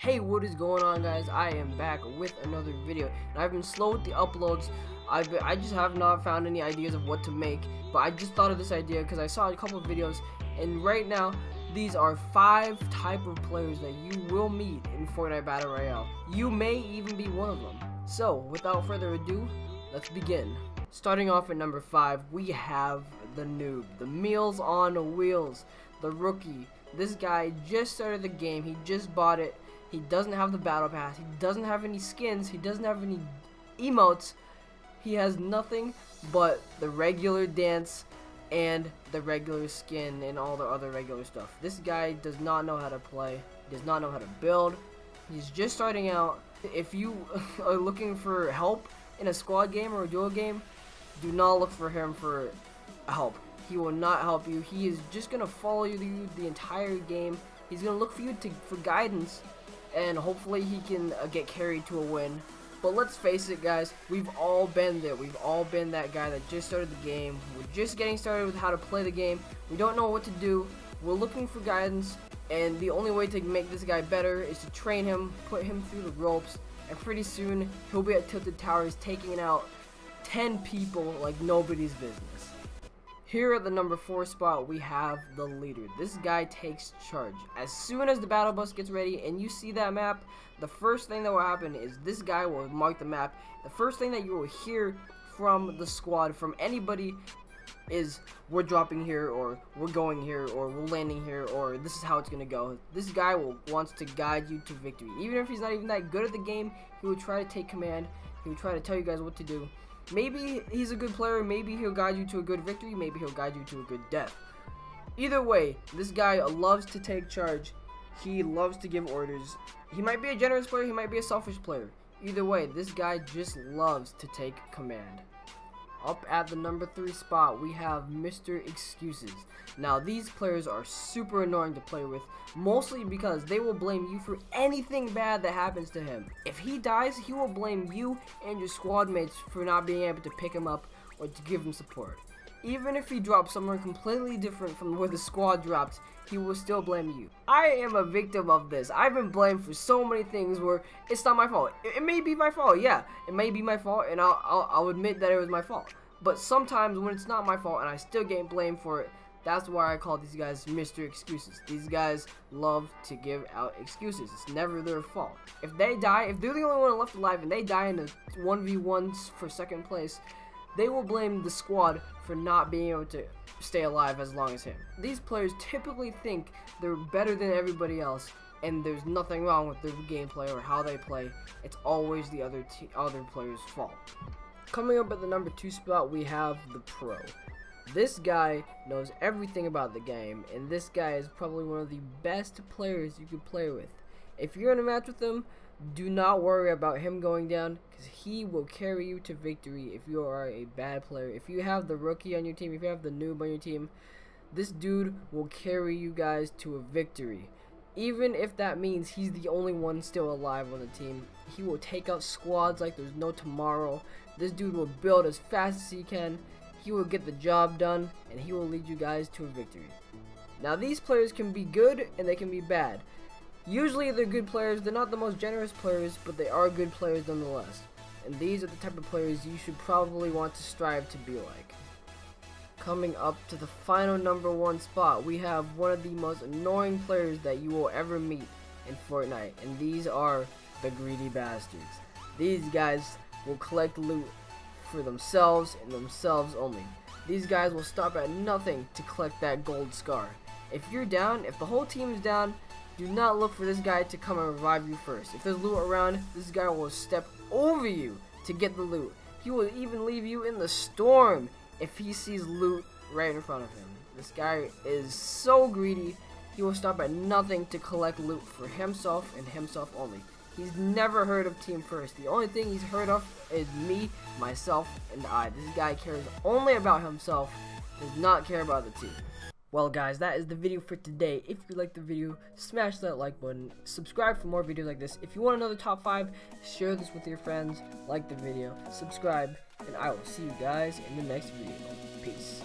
Hey, what is going on, guys? I am back with another video, and I've been slow with the uploads. I just have not found any ideas of what to make, but I just thought of this idea because I saw a couple of videos, and right now these are 5 type of players that you will meet in Fortnite Battle Royale. You may even be one of them. So without further ado, let's begin. Starting off at number 5, we have the Noob, the Meals on Wheels, the rookie. This guy just started the game, he just bought it, he doesn't have the battle pass, he doesn't have any skins, he doesn't have any emotes, he has nothing but the regular dance and the regular skin and all the other regular stuff. This guy does not know how to play, he does not know how to build, he's just starting out. If you are looking for help in a squad game or a duo game, do not look for him for help. He will not help you. He is just gonna follow you the entire game. He's gonna look for you for guidance, and hopefully he can get carried to a win. But let's face it, guys, we've all been there. We've all been that guy that just started the game. We're just getting started with how to play the game. We don't know what to do. We're looking for guidance, and the only way to make this guy better is to train him, put him through the ropes, and pretty soon he'll be at Tilted Towers taking out 10 people like nobody's business. Here at the number 4 spot, we have the leader. This guy takes charge. As soon as the battle bus gets ready and you see that map, the first thing that will happen is this guy will mark the map. The first thing that you will hear from the squad, from anybody, is we're dropping here, or we're going here, or we're landing here, or this is how it's gonna go. This guy wants to guide you to victory. Even if he's not even that good at the game, he will try to take command. He will try to tell you guys what to do. Maybe he's a good player, maybe he'll guide you to a good victory, maybe he'll guide you to a good death. Either way, this guy loves to take charge. He loves to give orders. He might be a generous player, he might be a selfish player. Either way, this guy just loves to take command. Up at the number 3 spot, we have Mr. Excuses. Now, these players are super annoying to play with, mostly because they will blame you for anything bad that happens to him. If he dies, he will blame you and your squad mates for not being able to pick him up or to give him support. Even if he drops somewhere completely different from where the squad dropped, he will still blame you. I am a victim of this. I've been blamed for so many things where it's not my fault. It may be my fault, yeah. It may be my fault, and I'll admit that it was my fault. But sometimes when it's not my fault and I still get blamed for it, that's why I call these guys Mr. Excuses. These guys love to give out excuses. It's never their fault. If they die, if they're the only one left alive and they die in a 1v1 for second place, they will blame the squad for not being able to stay alive as long as him. These players typically think they're better than everybody else, and there's nothing wrong with their gameplay or how they play. It's always the other player's fault. Coming up at the number 2 spot, we have the Pro. This guy knows everything about the game, and this guy is probably one of the best players you could play with. If you're in a match with him, do not worry about him going down, because he will carry you to victory if you are a bad player. If you have the rookie on your team, if you have the noob on your team, this dude will carry you guys to a victory. Even if that means he's the only one still alive on the team, he will take out squads like there's no tomorrow. This dude will build as fast as he can, he will get the job done, and he will lead you guys to a victory. Now, these players can be good and they can be bad. Usually they're good players. They're not the most generous players, but they are good players nonetheless. And these are the type of players you should probably want to strive to be like. Coming up to the final number 1 spot, we have one of the most annoying players that you will ever meet in Fortnite, and these are the greedy bastards. These guys will collect loot for themselves and themselves only. These guys will stop at nothing to collect that gold scar. If you're down, if the whole team is down, do not look for this guy to come and revive you first. If there's loot around, this guy will step over you to get the loot. He will even leave you in the storm if he sees loot right in front of him. This guy is so greedy, he will stop at nothing to collect loot for himself and himself only. He's never heard of team first. The only thing he's heard of is me, myself, and I. This guy cares only about himself, does not care about the team. Well, guys, that is the video for today. If you liked the video, smash that like button, subscribe for more videos like this. If you want another top 5, share this with your friends, like the video, subscribe, and I will see you guys in the next video. Peace.